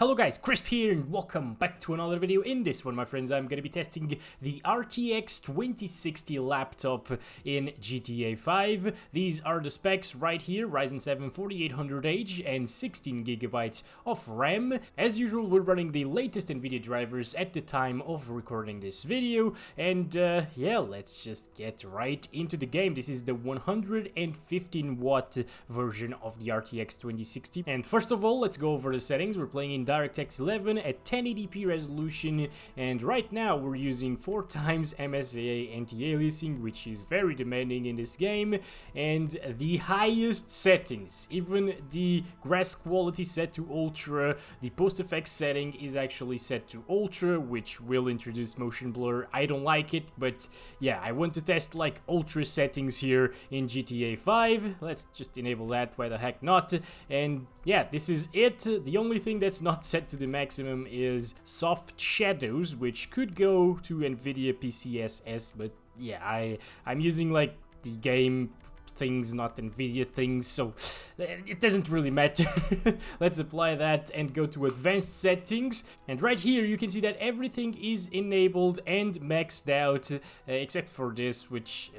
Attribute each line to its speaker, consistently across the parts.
Speaker 1: Hello guys, Crisp here and welcome back to another video. In this one, my friends, I'm gonna be testing the RTX 2060 laptop in GTA 5. These are the specs right here: Ryzen 7 4800H and 16GB of RAM. As usual, we're running the latest Nvidia drivers at the time of recording this video, and yeah, let's just get right into the game. This is the 115 watt version of the RTX 2060, and first of all, let's go over the settings. We're playing in DirectX 11 at 1080p resolution, and right now we're using 4x MSAA anti-aliasing, which is very demanding in this game, and the highest settings. Even the grass quality set to ultra, the post effects setting is actually set to ultra, which will introduce motion blur. I don't like it, but yeah, I want to test like ultra settings here in GTA 5. Let's just enable that, why the heck not. And yeah, this is it. The only thing that's not set to the maximum is soft shadows, which could go to Nvidia PCSS, but yeah, I'm using like the game things, not Nvidia things, so it doesn't really matter. Let's apply that and go to advanced settings, and right here you can see that everything is enabled and maxed out, except for this, which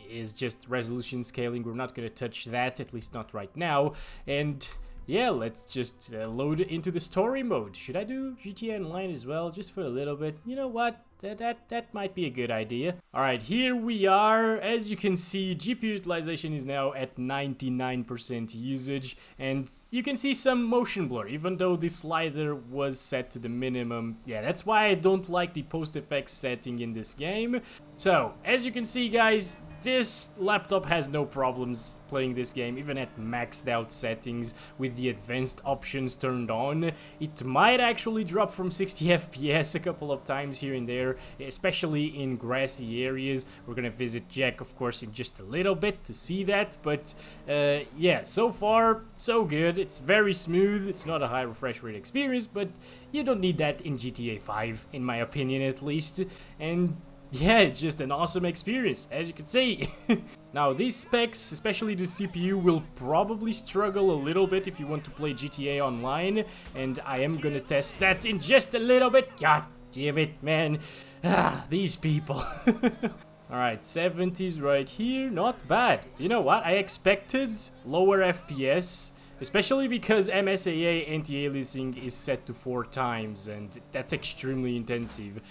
Speaker 1: is just resolution scaling. We're not going to touch that, at least not right now. And yeah, let's just load into the story mode. Should I do GTA Online as well, just for a little bit? You know what? That might be a good idea. Alright, here we are. As you can see, GPU utilization is now at 99% usage, and you can see some motion blur, even though the slider was set to the minimum. Yeah, that's why I don't like the post effects setting in this game. So, as you can see, guys, this laptop has no problems playing this game, even at maxed out settings with the advanced options turned on. It might actually drop from 60 FPS a couple of times here and there, especially in grassy areas. We're gonna visit Jack, of course, in just a little bit to see that, but yeah, so far, so good. It's very smooth. It's not a high refresh rate experience, but you don't need that in GTA 5, in my opinion at least. And yeah, it's just an awesome experience, as you can see. Now, these specs, especially the CPU, will probably struggle a little bit if you want to play GTA Online, and I am gonna test that in just a little bit. God damn it, man. These people. Alright, 70s right here, not bad. You know what, I expected lower FPS, especially because MSAA anti-aliasing is set to 4x, and that's extremely intensive,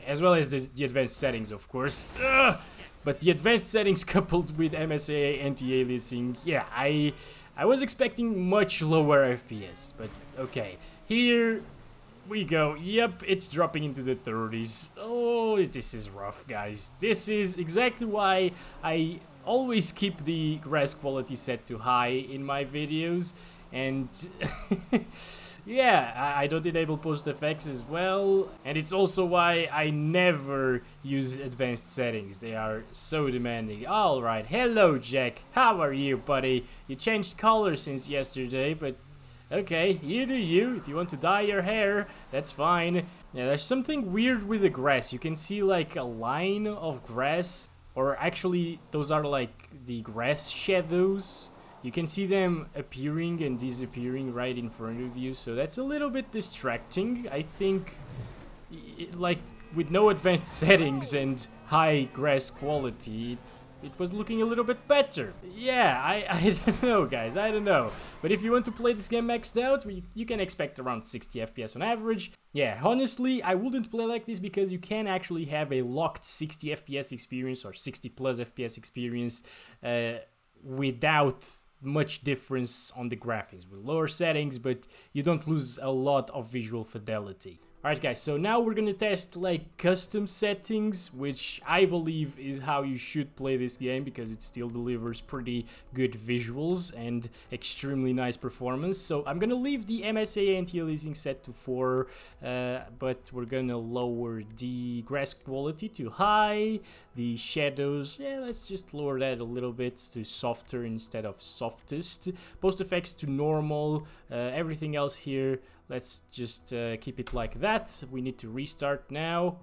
Speaker 1: as well as the advanced settings, of course. But the advanced settings coupled with MSAA anti-aliasing, yeah, I was expecting much lower FPS, but okay. Here we go. Yep, it's dropping into the 30s. Oh, this is rough, guys. This is exactly why I always keep the grass quality set to high in my videos, and yeah, I don't enable post effects as well, and it's also why I never use advanced settings. They are so demanding. Alright, hello Jack, how are you, buddy? You changed color since yesterday, but okay, you do you. If you want to dye your hair, that's fine. Yeah, there's something weird with the grass. You can see like a line of grass, or actually those are like the grass shadows. You can see them appearing and disappearing right in front of you, so that's a little bit distracting. I think like with no advanced settings and high grass quality, it was looking a little bit better. Yeah, I don't know, guys, I don't know. But if you want to play this game maxed out, you can expect around 60 FPS on average. Yeah, honestly, I wouldn't play like this because you can actually have a locked 60 FPS experience or 60 plus FPS experience without much difference on the graphics with lower settings, but you don't lose a lot of visual fidelity. Alright guys, so now we're gonna test like custom settings, which I believe is how you should play this game because it still delivers pretty good visuals and extremely nice performance. So I'm gonna leave the MSA anti-aliasing set to 4, but we're gonna lower the grass quality to high, the shadows, yeah, let's just lower that a little bit to softer instead of softest, post effects to normal, everything else here, let's just keep it like that. We need to restart now.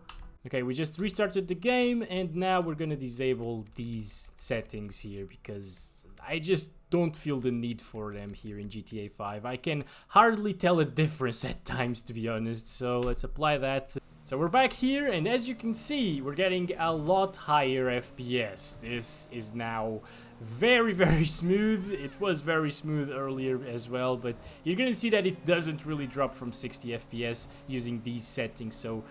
Speaker 1: Okay, we just restarted the game, and now we're gonna disable these settings here because I just don't feel the need for them here in GTA 5. I can hardly tell a difference at times, to be honest, so let's apply that. So we're back here, and as you can see, we're getting a lot higher FPS. This is now very smooth. It was very smooth earlier as well, but you're gonna see that it doesn't really drop from 60 FPS using these settings, so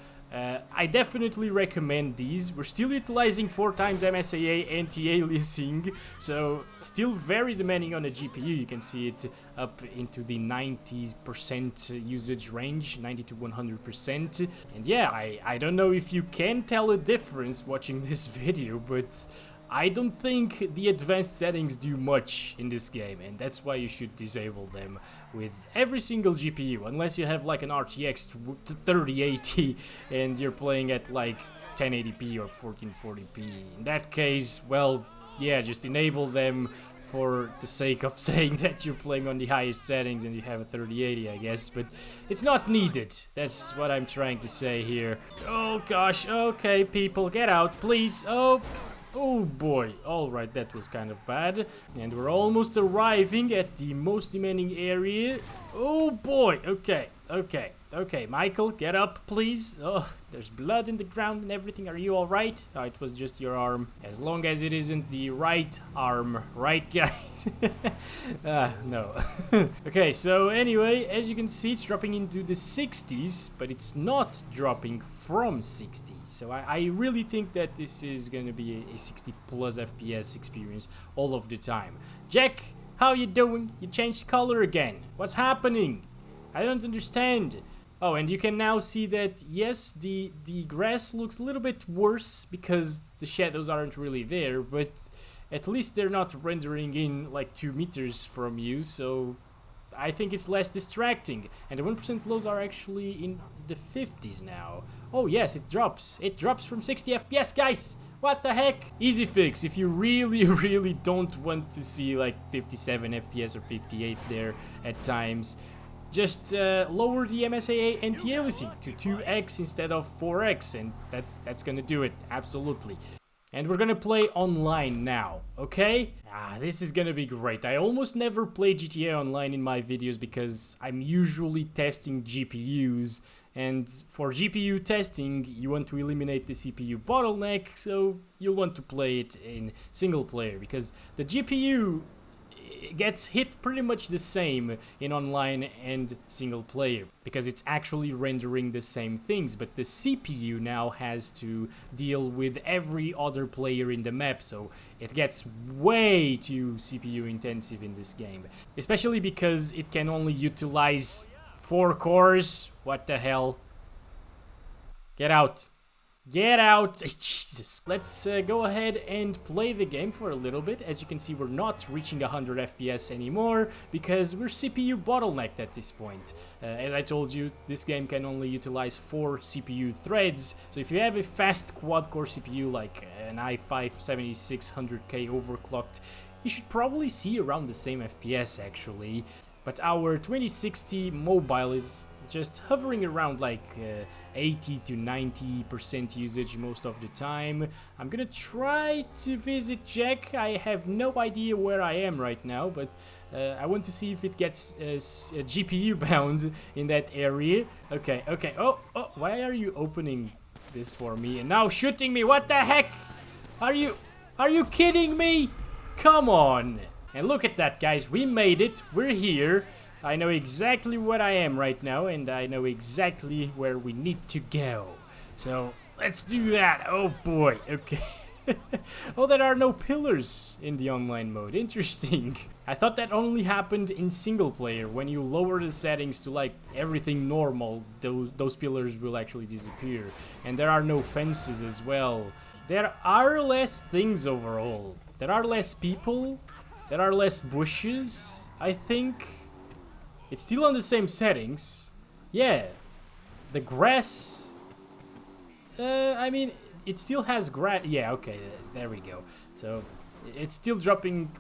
Speaker 1: I definitely recommend these. We're still utilizing 4 times MSAA anti-aliasing, so still very demanding on the GPU. You can see it up into the 90% usage range, 90 to 100%. And yeah, I don't know if you can tell a difference watching this video, but I don't think the advanced settings do much in this game, and that's why you should disable them with every single GPU, unless you have like an RTX 3080 and you're playing at like 1080p or 1440p. In that case, well, yeah, just enable them for the sake of saying that you're playing on the highest settings and you have a 3080, I guess, but it's not needed. That's what I'm trying to say here. Oh gosh, okay, people, get out, please. Oh boy, alright, that was kind of bad. And we're almost arriving at the most demanding area. Oh boy, okay, Michael, get up, please. Oh, there's blood in the ground and everything. Are you alright? Oh, it was just your arm. As long as it isn't the right arm, right, guys? No. Okay, so anyway, as you can see, it's dropping into the 60s, but it's not dropping from 60. So I really think that this is gonna be a 60 plus FPS experience all of the time. Jack, how you doing? You changed color again. What's happening? I don't understand. Oh, and you can now see that, yes, the grass looks a little bit worse because the shadows aren't really there, but at least they're not rendering in like 2 meters from you, so I think it's less distracting. And the 1% lows are actually in the 50s now. Oh yes, it drops. It drops from 60 FPS, guys! What the heck? Easy fix. If you really don't want to see like 57 FPS or 58 there at times, just lower the MSAA anti-aliasing to 2x instead of 4x, and that's gonna do it, absolutely. And we're gonna play online now, okay? This is gonna be great. I almost never play GTA Online in my videos because I'm usually testing GPUs, and for GPU testing, you want to eliminate the CPU bottleneck, so you'll want to play it in single player, because the GPU gets hit pretty much the same in online and single player because it's actually rendering the same things, but the CPU now has to deal with every other player in the map, so it gets way too CPU intensive in this game, especially because it can only utilize 4 cores. What the hell? Get out. Get out! Jesus. Let's go ahead and play the game for a little bit. As you can see, we're not reaching 100 FPS anymore because we're CPU bottlenecked at this point. As I told you, this game can only utilize 4 CPU threads. So if you have a fast quad-core CPU like an i5-7600K overclocked, you should probably see around the same FPS actually. But our 2060 mobile is just hovering around like 80 to 90% usage most of the time. I'm gonna try to visit Jack. I have no idea where I am right now, but I want to see if it gets GPU bound in that area. Okay. Oh, why are you opening this for me and now shooting me? What the heck? Are you kidding me? Come on. And look at that, guys. We made it. We're here. I know exactly what I am right now, and I know exactly where we need to go. So, let's do that. Oh boy, okay. Oh, there are no pillars in the online mode. Interesting. I thought that only happened in single player. When you lower the settings to like everything normal, those pillars will actually disappear. And there are no fences as well. There are less things overall. There are less people. There are less bushes, I think. It's still on the same settings. Yeah. The grass... I mean, it still has grass... Yeah, okay, there we go. So, it's still dropping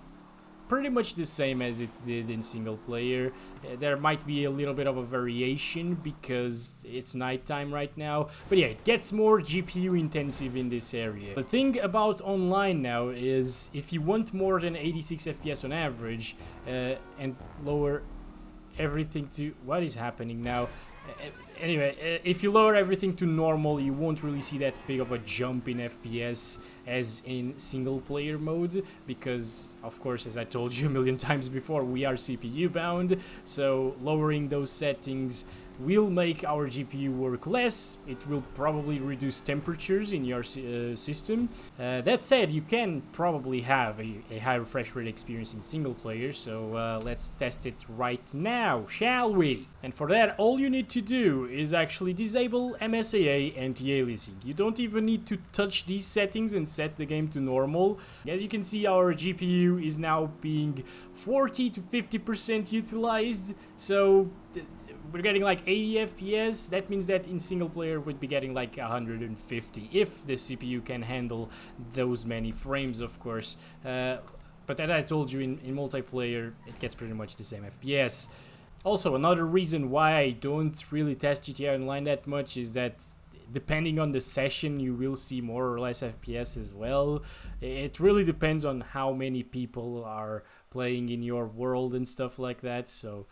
Speaker 1: pretty much the same as it did in single player. There might be a little bit of a variation because it's nighttime right now, but yeah, it gets more GPU intensive in this area. The thing about online now is if you want more than 86 FPS on average and lower everything to... What is happening now? Anyway, if you lower everything to normal, you won't really see that big of a jump in FPS as in single player mode, because of course, as I told you a million times before, we are CPU bound, so lowering those settings will make our GPU work less. It will probably reduce temperatures in your system. That said, you can probably have a high refresh rate experience in single player, so let's test it right now, shall we? And for that, all you need to do is actually disable MSAA anti-aliasing. You don't even need to touch these settings and set the game to normal. As you can see, our GPU is now being 40 to 50% utilized, so we're getting like 80 FPS. That means that in single player we'd be getting like 150 if the CPU can handle those many frames, of course. But as I told you, in multiplayer it gets pretty much the same FPS. Also, another reason why I don't really test GTA Online that much is that depending on the session you will see more or less FPS as well. It really depends on how many people are playing in your world and stuff like that, so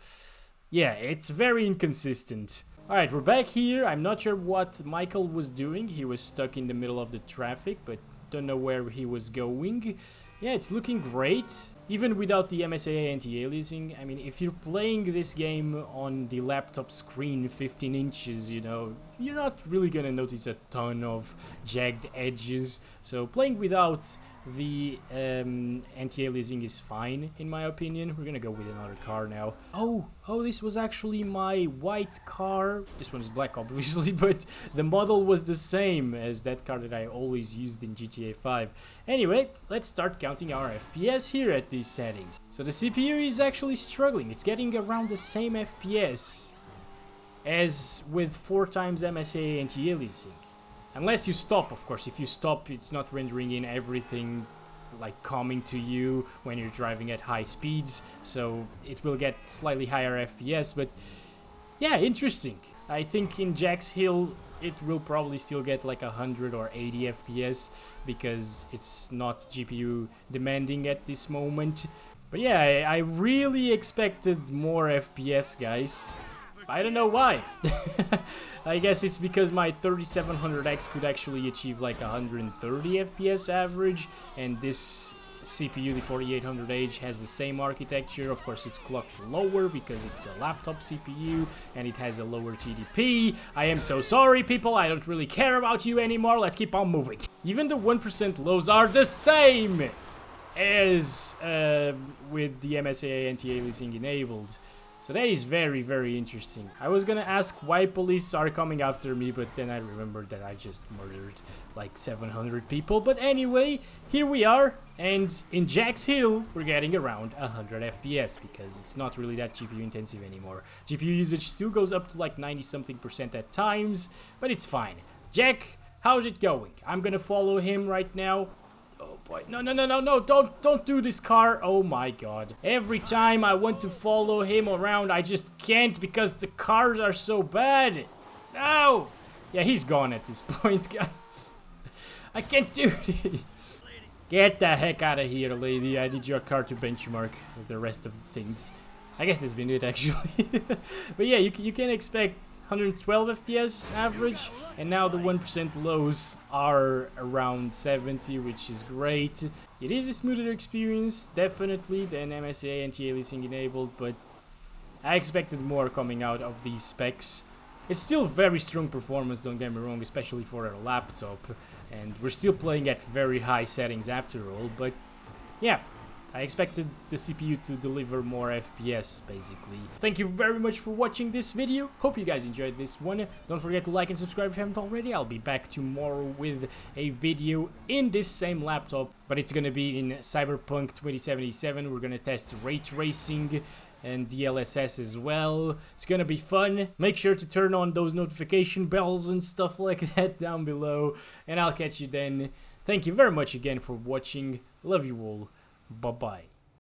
Speaker 1: yeah, it's very inconsistent. Alright, we're back here. I'm not sure what Michael was doing. He was stuck in the middle of the traffic, but don't know where he was going. Yeah, it's looking great. Even without the MSAA anti-aliasing, I mean, if you're playing this game on the laptop screen 15 inches, you know, you're not really gonna notice a ton of jagged edges. So playing without the anti-aliasing is fine, in my opinion. We're gonna go with another car now. Oh, this was actually my white car. This one is black, obviously, but the model was the same as that car that I always used in GTA 5. Anyway, let's start counting our FPS here at these settings. So the CPU is actually struggling. It's getting around the same FPS as with 4 times MSAA anti-aliasing. Unless you stop, of course. If you stop, it's not rendering in everything like coming to you when you're driving at high speeds, so it will get slightly higher FPS, but yeah, interesting. I think in Jack's Hill it will probably still get like 100 or 80 FPS because it's not GPU demanding at this moment. But yeah, I really expected more FPS, guys. I don't know why. I guess it's because my 3700X could actually achieve like 130 FPS average, and this CPU, the 4800H, has the same architecture. Of course, it's clocked lower because it's a laptop CPU and it has a lower TDP. I am so sorry, people. I don't really care about you anymore. Let's keep on moving. Even the 1% lows are the same as with the MSAA anti-aliasing enabled. So that is very, very interesting. I was gonna ask why police are coming after me, but then I remembered that I just murdered like 700 people. But anyway, here we are, and in Jack's Hill, we're getting around 100 FPS because it's not really that GPU intensive anymore. GPU usage still goes up to like 90-something% at times, but it's fine. Jack, how's it going? I'm gonna follow him right now. Oh boy, no, don't do this, car. Oh my god. Every time I want to follow him around, I just can't because the cars are so bad. No! Yeah, he's gone at this point, guys. I can't do this. Get the heck out of here, lady. I need your car to benchmark with the rest of the things. I guess that's been it, actually. But yeah, you can expect 112 FPS average, and now the 1% lows are around 70, which is great. It is a smoother experience, definitely, than MSAA anti-aliasing enabled, but I expected more coming out of these specs. It's still very strong performance, don't get me wrong, especially for a laptop, and we're still playing at very high settings after all, but yeah. I expected the CPU to deliver more FPS, basically. Thank you very much for watching this video. Hope you guys enjoyed this one. Don't forget to like and subscribe if you haven't already. I'll be back tomorrow with a video in this same laptop, but it's gonna be in Cyberpunk 2077. We're gonna test ray tracing and DLSS as well. It's gonna be fun. Make sure to turn on those notification bells and stuff like that down below, and I'll catch you then. Thank you very much again for watching. Love you all. Bye-bye.